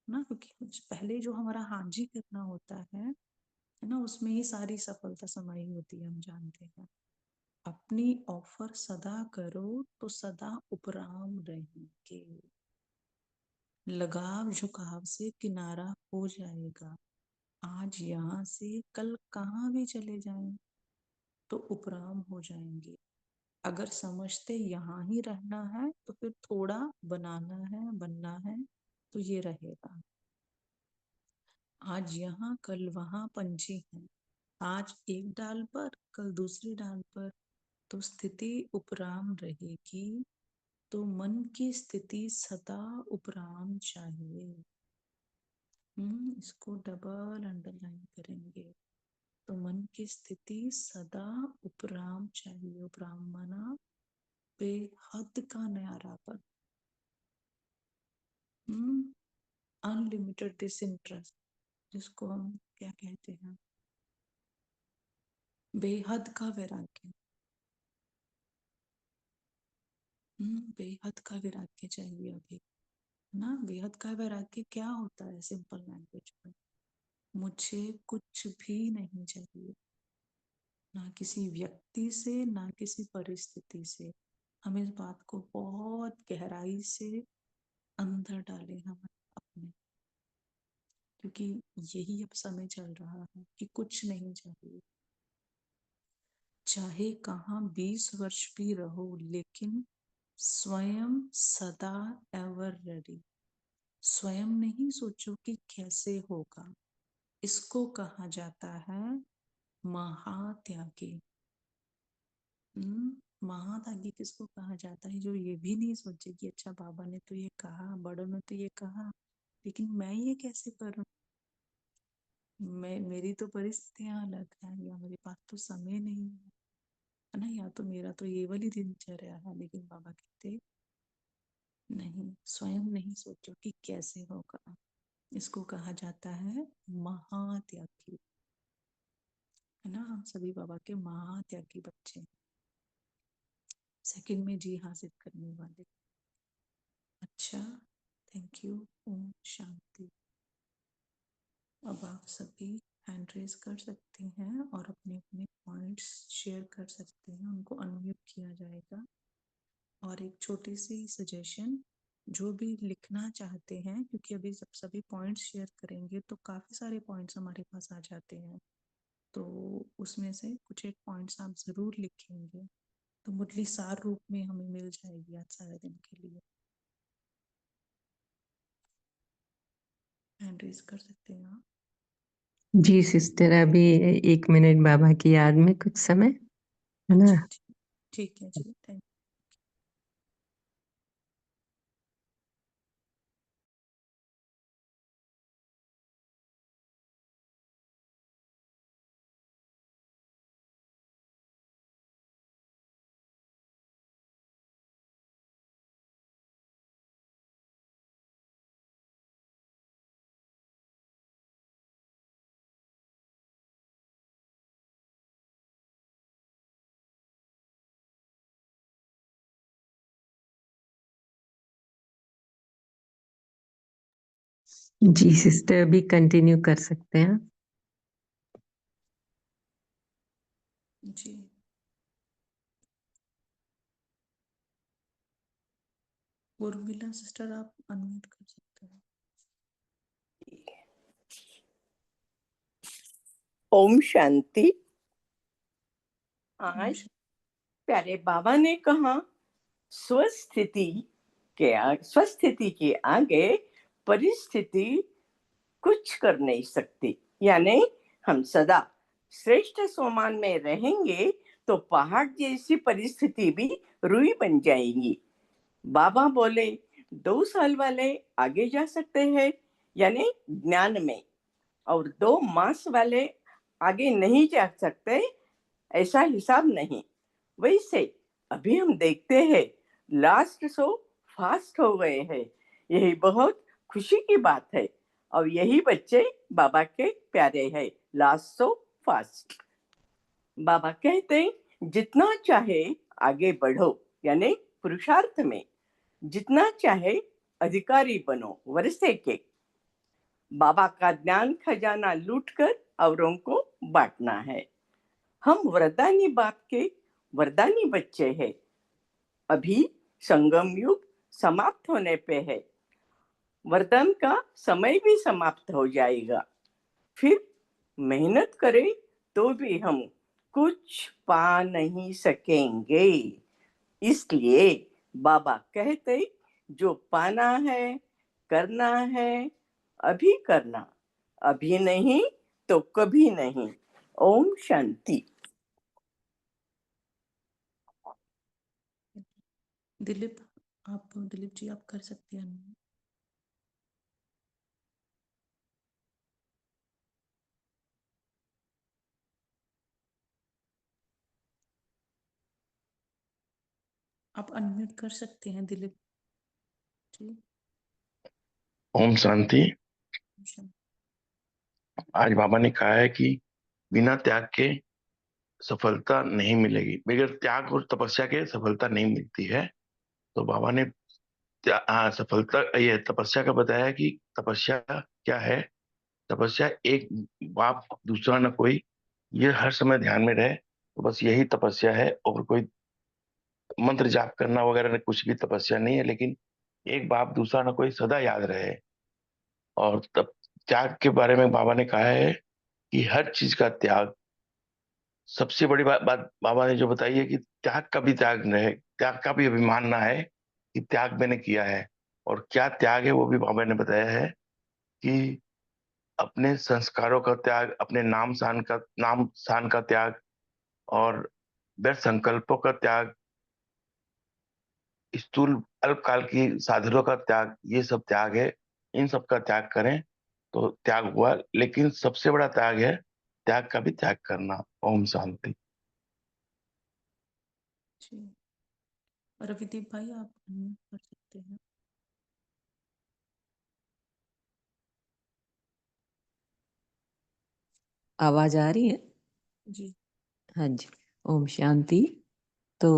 [SPEAKER 2] ना, क्योंकि पहले जो हमारा हाँ जी करना होता है ना, उसमें ही सारी सफलता समाई होती है, हम जानते हैं। अपनी ऑफर सदा करो तो सदा उपराम रहेंगे। लगाव झुकाव से किनारा हो जाएगा। आज यहाँ से कल कहाँ भी चले जाएं तो उपराम हो जाएंगे। अगर समझते यहाँ ही रहना है तो फिर थोड़ा बनाना है, बनना है तो ये रहेगा। आज यहाँ कल वहां पंछी हैं, आज एक डाल पर कल दूसरी डाल पर, तो स्थिति उपराम रहेगी। तो मन की स्थिति सदा उपराम चाहिए। इसको डबल अंडरलाइन करेंगे। तो मन की स्थिति सदा उपराम चाहिए। उपराम माना बेहद का न्यारापन, अनलिमिटेड डिसइंटरेस्ट, जिसको हम क्या कहते हैं, बेहद का वैराग्य। बेहद का वैराग्य चाहिए अभी ना। बेहद का वैराग्य क्या होता है सिंपल लैंग्वेज में, मुझे कुछ भी नहीं चाहिए, ना किसी व्यक्ति से ना किसी परिस्थिति से। हम इस बात को बहुत गहराई से अंदर डालें हम अपने, क्योंकि यही अब समय चल रहा है कि कुछ नहीं चाहिए। चाहे कहाँ 20 वर्ष भी रहो, लेकिन स्वयं सदा एवर रेडी। स्वयं नहीं सोचो कि कैसे होगा, इसको कहा जाता है महात्यागी। महात्यागी किसको कहा जाता है, जो ये भी नहीं सोचे कि अच्छा बाबा ने तो ये कहा, बड़ों ने तो ये कहा, लेकिन मैं ये कैसे करूं, मेरी तो परिस्थितियां अलग है, या मेरे पास तो समय नहीं है ना, या तो मेरा तो ये वाली दिनचर्या है। लेकिन बाबा कहते नहीं, स्वयं नहीं सोचो कि कैसे होगा, इसको कहा जाता है महात्यागी, है ना। हम सभी बाबा के महात्यागी बच्चे, सेकंड में जी हासिल करने वाले। अच्छा, थैंक यू। ओम शांति। अब आप सभी हैंड रेज कर सकते हैं और अपने अपने पॉइंट्स शेयर कर सकते हैं, उनको अनम्यूट किया जाएगा। और एक छोटी सी सजेशन, जो भी लिखना चाहते हैं, क्योंकि अभी जब सभी पॉइंट्स शेयर करेंगे तो काफ़ी सारे पॉइंट्स हमारे पास आ जाते हैं, तो उसमें से कुछ एक पॉइंट्स आप ज़रूर लिखेंगे तो मुरली सार रूप में हमें मिल जाएगी आज सारे दिन के लिए। हैंड रेज कर सकते हैं आप।
[SPEAKER 1] जी सिस्टर, अभी 1 मिनट बाबा की याद में कुछ समय, है ना।
[SPEAKER 2] अच्छा ठीक है जी, थैंक
[SPEAKER 1] जी सिस्टर, अभी कंटिन्यू कर सकते हैं।
[SPEAKER 2] जी। उर्मिला सिस्टर आप अनम्यूट कर सकते हैं।
[SPEAKER 3] ओम शांति।
[SPEAKER 2] ओम
[SPEAKER 3] आज
[SPEAKER 2] शांति।
[SPEAKER 3] प्यारे बाबा ने कहा स्वस्थिति के आगे परिस्थिति कुछ कर नहीं सकते। यानी हम सदा श्रेष्ठ सोमान में रहेंगे तो पहाड़ जैसी परिस्थिति भी रुई बन जाएगी। बाबा बोले 2 साल वाले आगे जा सकते हैं यानी ज्ञान में, और 2 मास वाले आगे नहीं जा सकते, ऐसा हिसाब नहीं। वैसे अभी हम देखते हैं लास्ट सो फास्ट हो गए हैं। यही बहुत खुशी की बात है, और यही बच्चे बाबा के प्यारे हैं। Last so fast. बाबा कहते हैं जितना चाहे आगे बढ़ो, यानी पुरुषार्थ में जितना चाहे अधिकारी बनो वर्षे के। बाबा का ज्ञान खजाना लूटकर औरों को बांटना है। हम वरदानी बाप के वरदानी बच्चे हैं। अभी संगम युग समाप्त होने पे है, वरदान का समय भी समाप्त हो जाएगा। फिर मेहनत करें तो भी हम कुछ पा नहीं सकेंगे। इसलिए बाबा कहते जो पाना है करना है अभी करना, अभी नहीं तो कभी नहीं। ओम शांति।
[SPEAKER 2] दिलीप जी आप कर सकते हैं। आप अनम्यूट कर सकते हैं दिलीप जी।
[SPEAKER 4] ओम शांति। आज बाबा ने कहा है कि बिना त्याग के सफलता नहीं मिलेगी, बगैर त्याग और तपस्या के सफलता नहीं मिलती है। तो बाबा ने सफलता ये तपस्या का बताया कि तपस्या क्या है। तपस्या एक बाप दूसरा न कोई, ये हर समय ध्यान में रहे, तो बस यही तपस्या है। और कोई मंत्र जाप करना वगैरह कुछ भी तपस्या नहीं है, लेकिन एक बाप दूसरा न कोई सदा याद रहे। और तब त्याग के बारे में बाबा ने कहा है कि हर चीज का त्याग, सबसे बड़ी बात बाबा ने जो बताई है कि त्याग का भी त्याग रहे, त्याग का भी अभिमान ना है कि त्याग मैंने किया है। और क्या त्याग है वो भी बाबा ने बताया है कि अपने संस्कारों का त्याग, अपने नाम शान का त्याग, और व्यर्थ संकल्पों का त्याग, स्थूल अल्पकाल की साधनों का त्याग, ये सब त्याग है। इन सब का त्याग करें तो त्याग हुआ। लेकिन सबसे बड़ा त्याग है त्याग का भी त्याग करना। ओम शांति।
[SPEAKER 2] जी, रविदीप भाई आप अनम्यूट कर सकते हैं।
[SPEAKER 1] आवाज आ रही है?
[SPEAKER 2] जी
[SPEAKER 1] हाँ जी। ओम शांति। तो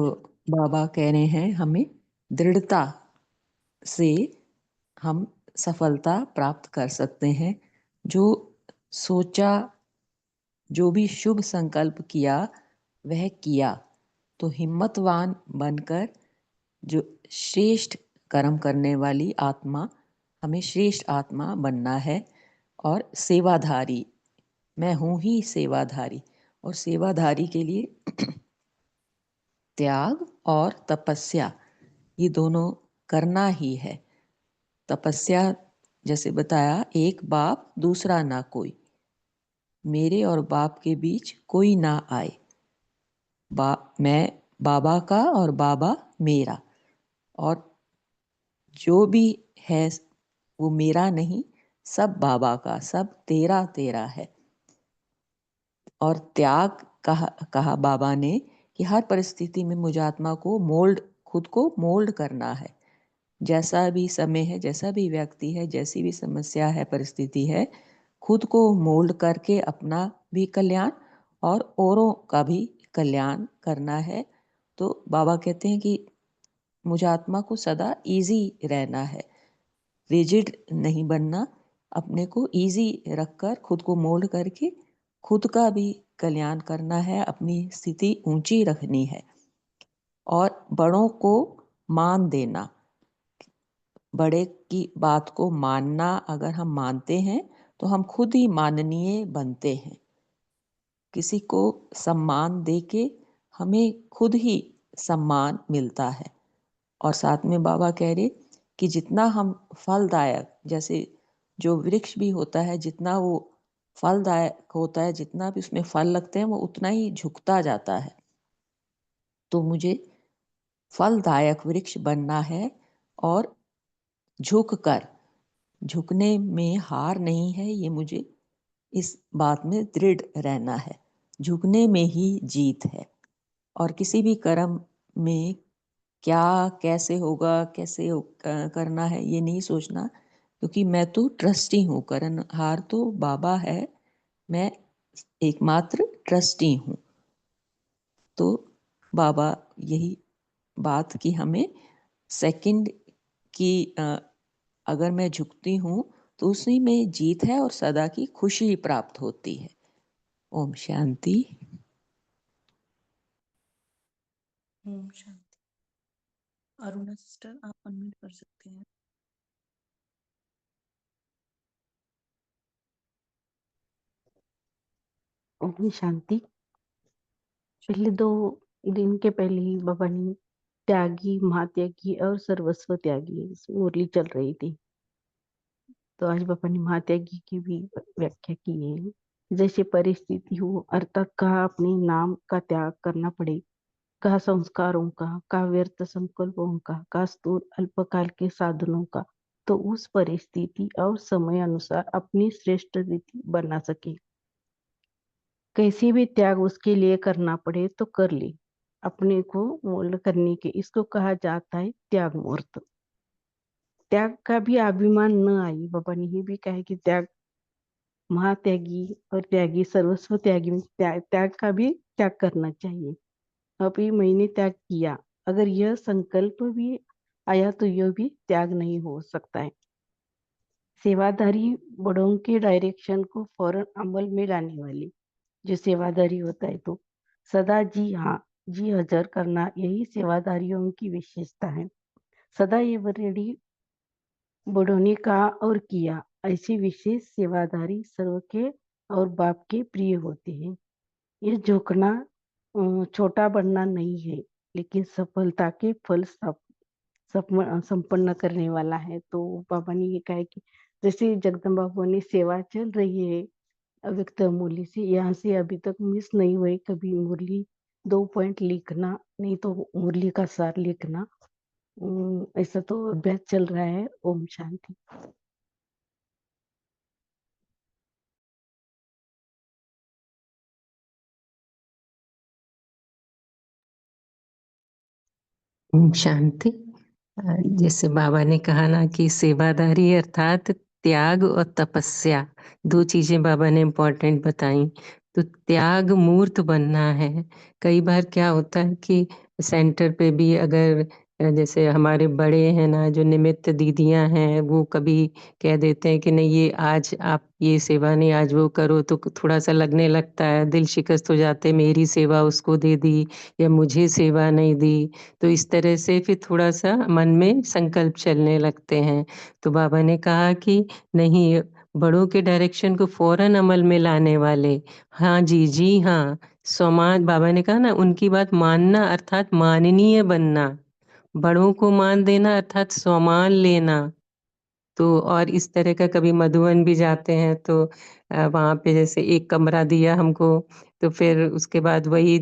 [SPEAKER 1] बाबा कह रहे हैं हमें दृढ़ता से हम सफलता प्राप्त कर सकते हैं। जो सोचा, जो भी शुभ संकल्प किया वह किया, तो हिम्मतवान बनकर जो श्रेष्ठ कर्म करने वाली आत्मा, हमें श्रेष्ठ आत्मा बनना है। और सेवाधारी, मैं हूँ ही सेवाधारी, और सेवाधारी के लिए त्याग और तपस्या ये दोनों करना ही है। तपस्या जैसे बताया, एक बाप दूसरा ना कोई, मेरे और बाप के बीच कोई ना आए। मैं बाबा का और बाबा मेरा, और जो भी है वो मेरा नहीं, सब बाबा का, सब तेरा तेरा है। और त्याग कहा बाबा ने कि हर परिस्थिति में मुझ आत्मा को खुद को मोल्ड करना है। जैसा भी समय है, जैसा भी व्यक्ति है, जैसी भी समस्या है, परिस्थिति है, खुद को मोल्ड करके अपना भी कल्याण और औरों का भी कल्याण करना है। तो बाबा कहते हैं कि मुझ आत्मा को सदा इजी रहना है, रिजिड नहीं बनना, अपने को इजी रखकर खुद को मोल्ड करके खुद का भी कल्याण करना है, अपनी स्थिति ऊंची रखनी है। और बड़ों को मान देना, बड़े की बात को मानना, अगर हम मानते हैं तो हम खुद ही माननीय बनते हैं। किसी को सम्मान देके हमें खुद ही सम्मान मिलता है। और साथ में बाबा कह रहे कि जितना हम फलदायक, जैसे जो वृक्ष भी होता है, जितना वो फलदायक होता है, जितना भी उसमें फल लगते हैं, वो उतना ही झुकता जाता है। तो मुझे फलदायक वृक्ष बनना है और झुकने में हार नहीं है, ये मुझे इस बात में दृढ़ रहना है। झुकने में ही जीत है, और किसी भी कर्म में क्या कैसे होगा, कैसे करना है, ये नहीं सोचना, क्योंकि मैं तो ट्रस्टी हूँ, करनहार तो बाबा है, मैं एकमात्र ट्रस्टी हूँ। तो बाबा यही बात की हमें सेकंड की अगर मैं झुकती हूँ तो उसी में जीत है और सदा की खुशी प्राप्त होती है। ओम शांति।
[SPEAKER 2] ओम शांति। अरुणा सिस्टर, आप अनम्यूट कर सकते हैं।
[SPEAKER 5] ओम शांति। पहले 2 दिन के पहले ही बाबा ने त्यागी, महात्यागी और सर्वस्व त्यागी इस मुरली चल रही थी। तो आज बाबा ने महात्यागी की भी व्याख्या की है। जैसे परिस्थिति हो, अर्थात कहा अपने नाम का त्याग करना पड़े, कहा संस्कारों का व्यर्थ संकल्पों का स्थूल अल्पकाल के साधनों का, तो उस परिस्थिति और समय अनुसार अपनी श्रेष्ठ रीति बना सके। कैसी भी त्याग उसके लिए करना पड़े तो कर ले, अपने को मोल्ड करने के, इसको कहा जाता है त्याग मूर्त। त्याग का भी अभिमान न आई। बाबा ने ये भी कहा कि त्याग, महात्यागी और त्यागी, सर्वस्व त्यागी में त्याग का भी त्याग करना चाहिए। अभी मैंने त्याग किया, अगर यह संकल्प भी आया तो यह भी त्याग नहीं हो सकता है। सेवादारी बड़ों के डायरेक्शन को फौरन अमल में लाने वाली जो सेवादारी होता है, तो सदा जी हाँ जी हजर करना, यही सेवादारियों की विशेषता है। सदा ये रेडी बड़ों ने कहा और किया, ऐसी विशेष सेवादारी सर्व के और बाप के प्रिय होते हैं। ये झुकना छोटा बनना नहीं है, लेकिन सफलता के फल संपन्न करने वाला है। तो बाबा ने ये कहा कि जैसे जगदम्बा भवानी सेवा चल रही है अव्यक्त मुरली से, यहाँ से अभी तक मिस नहीं हुई कभी मुरली। 2 पॉइंट लिखना, नहीं तो मुरली का सार लिखना, ऐसा तो अभ्यास चल रहा है। ओम शांति।
[SPEAKER 6] ओम शांति। जैसे बाबा ने कहा ना कि सेवादारी अर्थात त्याग और तपस्या, 2 चीजें बाबा ने इम्पोर्टेंट बताई। तो त्याग मूर्त बनना है। कई बार क्या होता है कि सेंटर पे भी अगर जैसे हमारे बड़े हैं ना, जो निमित्त दीदियां हैं, वो कभी कह देते हैं कि नहीं ये आज आप ये सेवा नहीं, आज वो करो, तो थोड़ा सा लगने लगता है, दिल शिकस्त हो जाते, मेरी सेवा उसको दे दी या मुझे सेवा नहीं दी। तो इस तरह से फिर थोड़ा-सा मन में संकल्प चलने लगते हैं। तो बाबा ने कहा कि नहीं, बड़ों के डायरेक्शन को फ़ौरन अमल में लाने वाले, हाँ जी, जी हाँ, स्वमान, बाबा ने कहा ना उनकी बात मानना अर्थात माननीय बनना, बड़ों को मान देना अर्थात स्वमान लेना। तो और इस तरह का कभी मधुबन भी जाते हैं तो वहाँ पे जैसे एक कमरा दिया हमको, तो फिर उसके बाद वही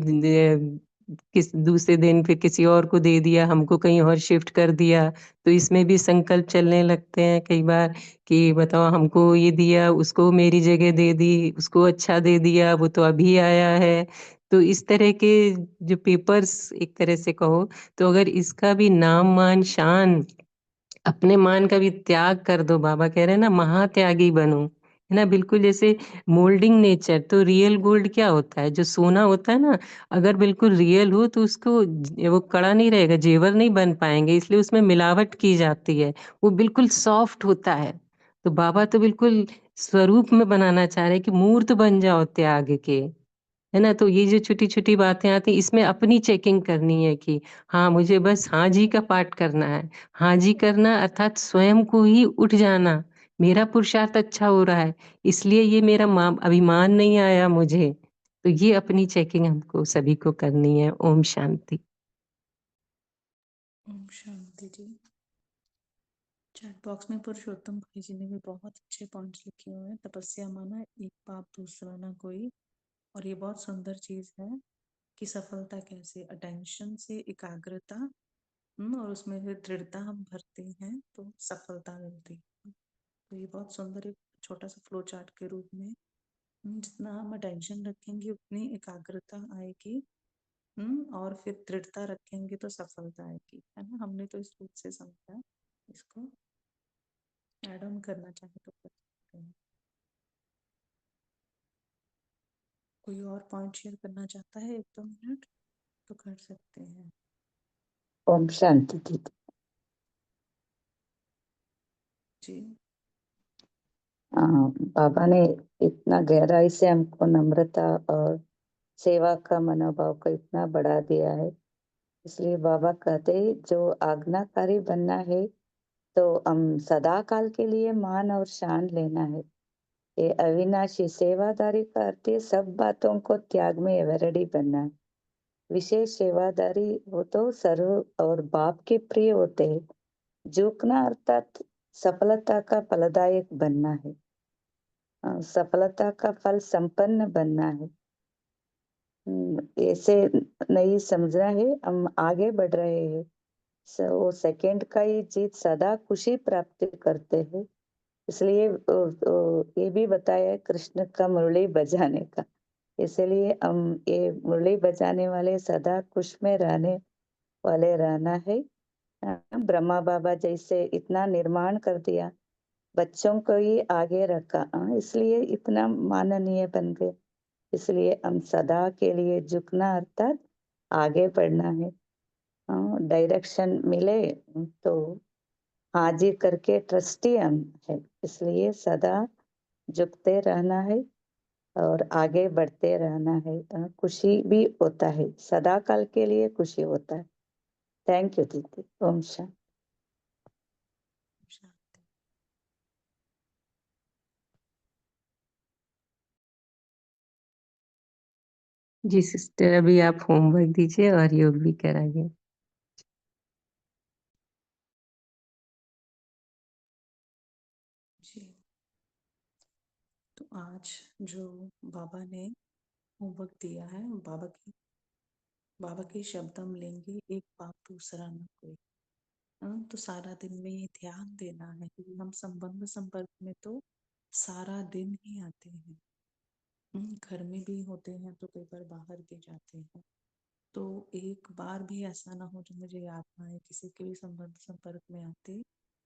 [SPEAKER 6] किस दूसरे दिन फिर किसी और को दे दिया, हमको कहीं और शिफ्ट कर दिया। तो इसमें भी संकल्प चलने लगते हैं कई बार कि बताओ हमको ये दिया, उसको मेरी जगह दे दी, उसको अच्छा दे दिया, वो तो अभी आया है। तो इस तरह के जो पेपर्स एक तरह से कहो, तो अगर इसका भी नाम मान शान, अपने मान का भी त्याग कर दो, बाबा कह रहे हैं ना महात्यागी बनो, है ना? बिल्कुल जैसे मोल्डिंग नेचर, तो रियल गोल्ड क्या होता है? जो सोना होता है ना, अगर बिल्कुल रियल हो तो उसको वो कड़ा नहीं रहेगा, जेवर नहीं बन पाएंगे, इसलिए उसमें मिलावट की जाती है, वो बिल्कुल सॉफ्ट होता है। तो बाबा तो बिल्कुल स्वरूप में बनाना चाह रहे हैं कि मूर्त बन जाओ त्याग के, है ना? तो ये जो छोटी-छोटी बातें आती हैं, इसमें अपनी चेकिंग करनी है कि हाँ, मुझे बस हाँ जी का पाठ करना है। हाँ जी करना अर्थात स्वयं को ही उठ जाना, मेरा पुरुषार्थ अच्छा हो रहा है, इसलिए ये मेरा अभिमान नहीं आया मुझे। तो ये अपनी चेकिंग हमको सभी को करनी है। ओम शांति।
[SPEAKER 2] ओम शांति जी। चैट बॉक्स में पुरुषोत्तम भाई जी ने भी बहुत अच्छे पॉइंट्स लिखे हुए हैं। तपस्या माना एक पाप दूसरा ना कोई, और ये बहुत सुंदर चीज है कि सफलता कैसे, अटेंशन से एकाग्रता, और उसमें फिर दृढ़ता हम भरते हैं तो सफलता मिलती है। तो ये बहुत सुंदर एक छोटा सा फ्लो चार्ट के रूप में, जितना हम अटेंशन रखेंगे उतनी एकाग्रता आएगी, और फिर दृढ़ता रखेंगे तो सफलता आएगी, है ना। हमने तो इस रूप से समझा, इसको ऐड ऑन करना चाहे तो कर सकते हैं। कोई और पॉइंट शेयर करना चाहता है 1-2 मिनट तो कर सकते हैं।
[SPEAKER 7] ओम शांति दीदी।
[SPEAKER 2] जी
[SPEAKER 7] बाबा ने इतना गहराई से हमको नम्रता और सेवा का मनोभाव को इतना बढ़ा दिया है, इसलिए बाबा कहते हैं जो आज्ञाकारी बनना है तो हम सदा काल के लिए मान और शान लेना है। ये अविनाशी सेवादारी का अर्थ है सब बातों को त्याग में एवरेडी बनना है। विशेष सेवादारी हो तो सर्व और बाप के प्रिय होते हैं। झुकना अर्थात सफलता का फलदायक बनना है। सफलता का फल संपन्न बनना है। ऐसे नहीं समझना है, हम आगे बढ़ रहे हैं। वो सेकंड का ही जीत सदा खुशी प्राप्त करते हैं। इसलिए ये भी बताया है कृष्ण का मुरली बजाने का। इसलिए हम ये मुरली बजाने वाले सदा खुश में रहने वाले रहना है। ब्रह्मा बाबा जैसे इतना निर्माण कर दिया, बच्चों को ही आगे रखा, इसलिए इतना माननीय बन गए। इसलिए हम सदा के लिए झुकना अर्थात आगे बढ़ना है। डायरेक्शन मिले तो हाजिर करके ट्रस्टी हम है, इसलिए सदा झुकते रहना है और आगे बढ़ते रहना है। खुशी भी होता है, सदा काल के लिए खुशी होता है। थैंक यू दीदी। ओम शांति।
[SPEAKER 2] शांति।
[SPEAKER 6] जी सिस्टर, अभी आप होमवर्क दीजिए और योग भी कराइए।
[SPEAKER 2] जी तो आज जो बाबा ने होमवर्क दिया है, बाबा के शब्द हम लेंगे, एक पाप दूसरा न कोई। तो सारा दिन में ये ध्यान देना है कि हम संबंध संपर्क में तो सारा दिन ही आते हैं। घर में भी होते हैं तो कई बार बाहर भी जाते हैं। तो एक बार भी ऐसा ना हो जो मुझे याद ना आए किसी के भी संबंध संपर्क में आते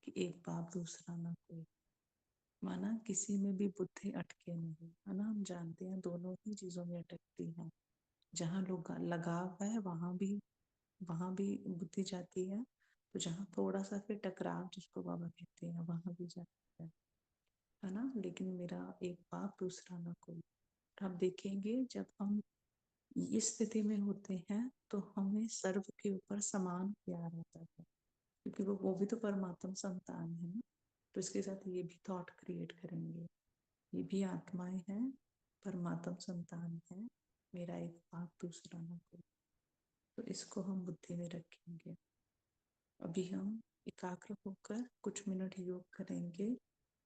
[SPEAKER 2] कि एक पाप दूसरा ना कोई। माना किसी में भी बुद्धि अटके नहीं, है ना। हम जानते हैं दोनों ही चीजों में अटकती है। जहाँ लोग लगाव है वहां भी बुद्धि जाती है। तो जहाँ थोड़ा सा फिर टकराव जिसको बाबा कहते हैं वहां भी जाती है ना। लेकिन मेरा एक पाप दूसरा ना कोई। आप देखेंगे जब हम इस स्थिति में होते हैं तो हमें सर्व के ऊपर समान प्यार होता है, क्योंकि वो भी तो परमात्मा संतान है ना। तो इसके साथ ये भी थॉट क्रिएट करेंगे, ये भी आत्माएं हैं, परमात्मा संतान है, मेरा एक पाप दूसरा ना कोई। तो इसको हम बुद्धि में रखेंगे। अभी हम एकाग्र होकर कुछ मिनट योग करेंगे,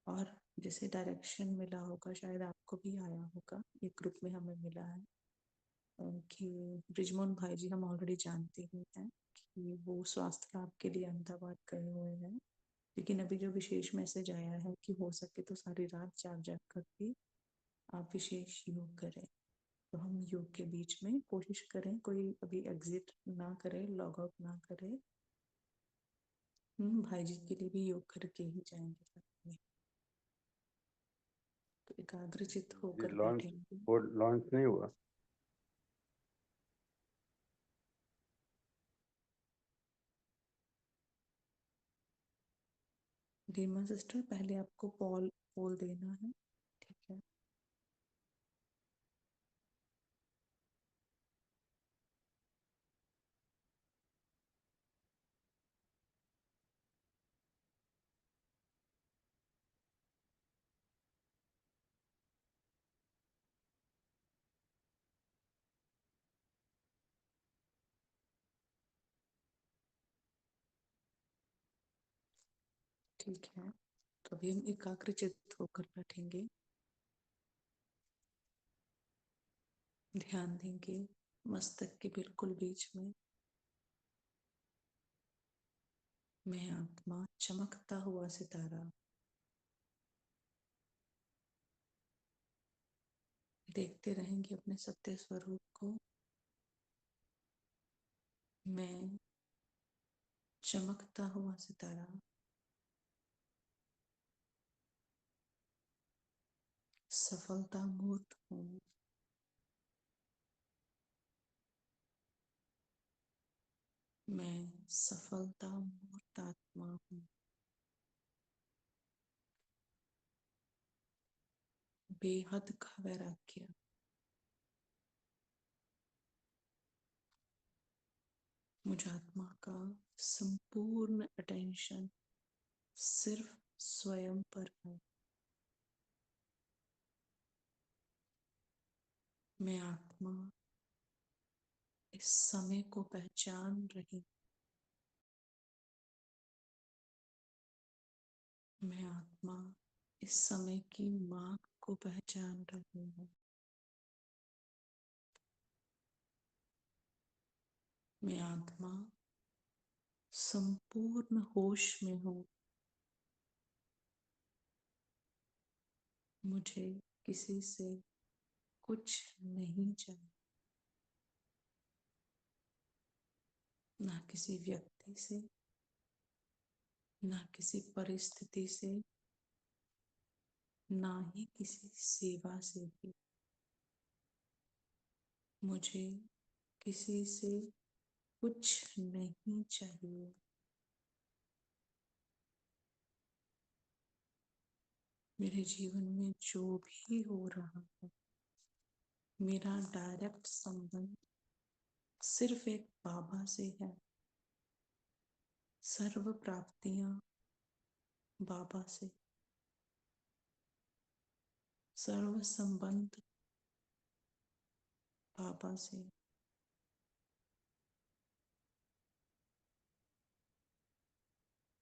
[SPEAKER 2] और जैसे डायरेक्शन मिला होगा, शायद आपको भी आया होगा, एक ग्रुप में हमें मिला है कि ब्रिजमोहन भाई जी हम ऑलरेडी जानते ही हैं कि वो स्वास्थ्य लाभ के लिए अहमदाबाद गए हुए हैं। लेकिन अभी जो विशेष मैसेज आया है कि हो सके तो सारी रात जाग जाग कर भी आप विशेष योग करें। तो हम योग के बीच में कोशिश करें कोई अभी एग्जिट ना करे, लॉग आउट ना करे। भाई जी के लिए भी योग करके ही जाएंगे साथ में। तो एकाग्रचित होकर बैठेंगे।
[SPEAKER 8] लॉन्च नहीं हुआ।
[SPEAKER 2] रीमा सिस्टर, पहले आपको पोल देना है, ठीक है। ठीक है, तो अभी हम एकाग्रचित्त होकर बैठेंगे। ध्यान देंगे मस्तक के बिल्कुल बीच में मैं आत्मा, चमकता हुआ सितारा। देखते रहेंगे अपने सत्य स्वरूप को। मैं चमकता हुआ सितारा, सफलता मूर्त हूँ। मैं सफलता मूर्त आत्मा हूँ। बेहद का वैराग्य मुझ आत्मा का संपूर्ण अटेंशन सिर्फ स्वयं पर है। मैं आत्मा इस समय को पहचान रही। मैं आत्मा इस समय की मांग को पहचान रही हूँ। मैं आत्मा संपूर्ण होश में हूँ। मुझे किसी से कुछ नहीं चाहिए, ना किसी व्यक्ति से, ना किसी परिस्थिति से, ना ही किसी सेवा से भी। मुझे किसी से कुछ नहीं चाहिए। मेरे जीवन में जो भी हो रहा है, मेरा डायरेक्ट संबंध सिर्फ एक बाबा से है। सर्व प्राप्तियां बाबा से, सर्व संबंध बाबा से।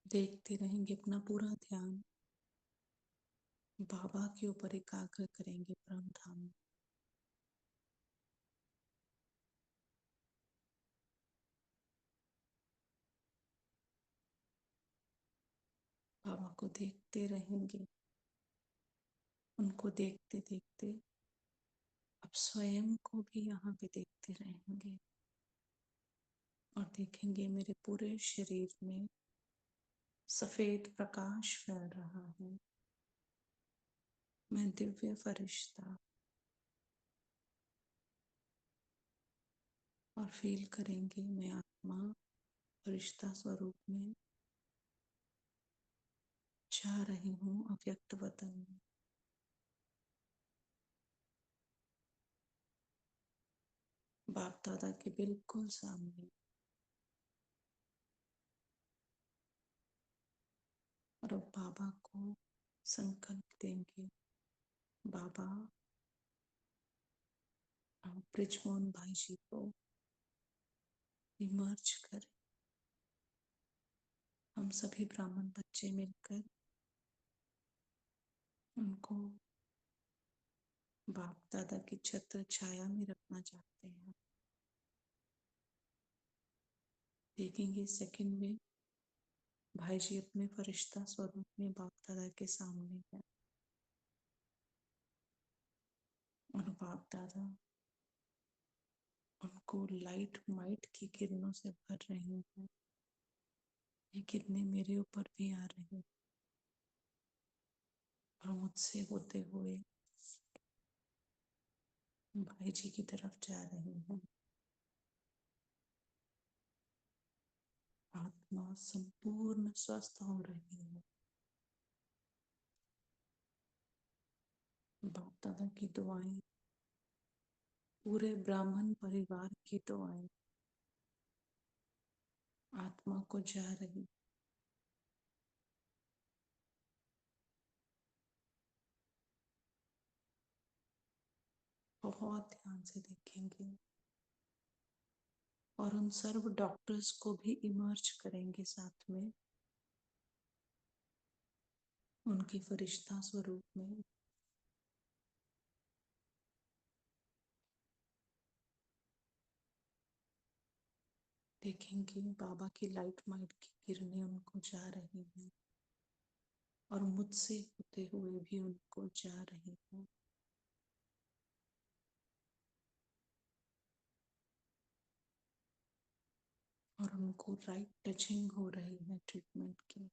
[SPEAKER 2] देखते रहेंगे, अपना पूरा ध्यान बाबा के ऊपर एकाग्र करेंगे। परम धाम में बाबा को देखते रहेंगे। उनको देखते देखते अब स्वयं को भी यहाँ पे देखते रहेंगे और देखेंगे मेरे पूरे शरीर में सफेद प्रकाश फैल रहा है। मैं दिव्य फरिश्ता। और फील करेंगे मैं आत्मा फरिश्ता स्वरूप में जा रही हूँ अव्यक्त वतन में। बाप दादा के बिल्कुल सामने। और अब बाबा को संकल्प देंगे, बाबा हम ब्रिजमोहन भाई जी को इमर्ज करें। हम सभी ब्राह्मण बच्चे मिलकर उनको बाप दादा की छत्र छाया में रखना चाहते हैं। देखेंगे सेकंड में भाई जी अपने फरिश्ता स्वरूप में बाप दादा के सामने है और बाप दादा उनको लाइट माइट की किरणों से भर रहे हैं। ये किरणें मेरे ऊपर भी आ रही हैं और मुझसे होते हुए भाई जी की तरफ जा रही हैं। आत्मा संपूर्ण स्वस्थ हो रही है। बाप दादा की दुआएं, पूरे ब्राह्मण परिवार की दुआएं आत्मा को जा रही। बहुत ध्यान से देखेंगे और उन सर्व डॉक्टर्स को भी इमर्ज करेंगे साथ में। उनके फरिश्ता स्वरूप में देखेंगे बाबा की लाइट माइट की किरणें उनको जा रही हैं और मुझसे होते हुए भी उनको जा रही हैं। और उनको राइट टचिंग हो रही है ट्रीटमेंट की।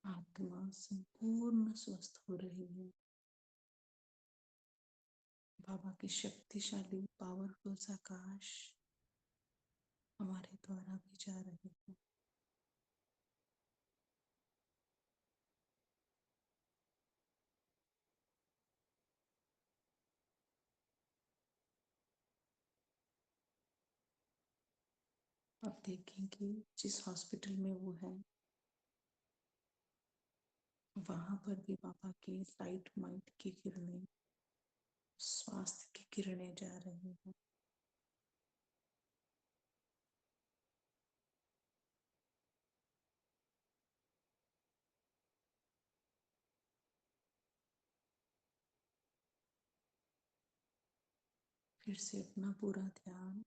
[SPEAKER 2] आत्मा संपूर्ण स्वस्थ हो रही है। बाबा की शक्तिशाली पावरफुल आकाश हमारे द्वारा भी जा रहे हैं। अब देखेंगे जिस हॉस्पिटल में वो है वहां पर भी बाबा की लाइट माइट की किरणें, स्वास्थ्य की किरणें जा रही हैं। फिर से अपना पूरा ध्यान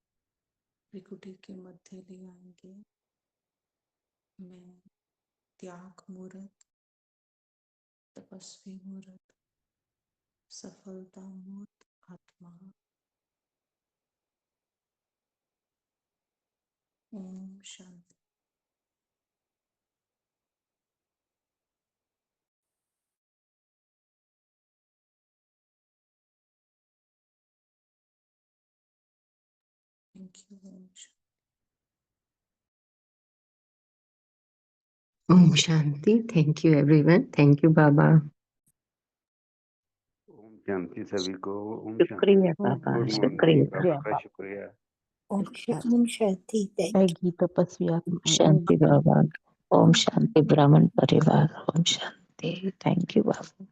[SPEAKER 2] त्रिकुटी के मध्य ले आएंगे। मैं त्याग मूर्त, तपस्वी मूर्त, सफलता मूर्त आत्मा। ओम शांति। Thank you. ओम शांति।
[SPEAKER 6] Om Shanti. Thank you everyone. Thank you Baba.
[SPEAKER 8] ओम शांति सभी को। ओम
[SPEAKER 6] शुक्रिया
[SPEAKER 8] शांति।
[SPEAKER 6] बाबा,
[SPEAKER 8] गुड मॉर्निंग।
[SPEAKER 6] शुक्रिया।
[SPEAKER 8] बाबा का शुक्रिया।
[SPEAKER 9] ओम शांति। थैंक
[SPEAKER 5] जय तपस्वी आत्मा।
[SPEAKER 6] शांति बाबा। ओम शांति ब्राह्मण परिवार। ओम शांति। Thank you Baba.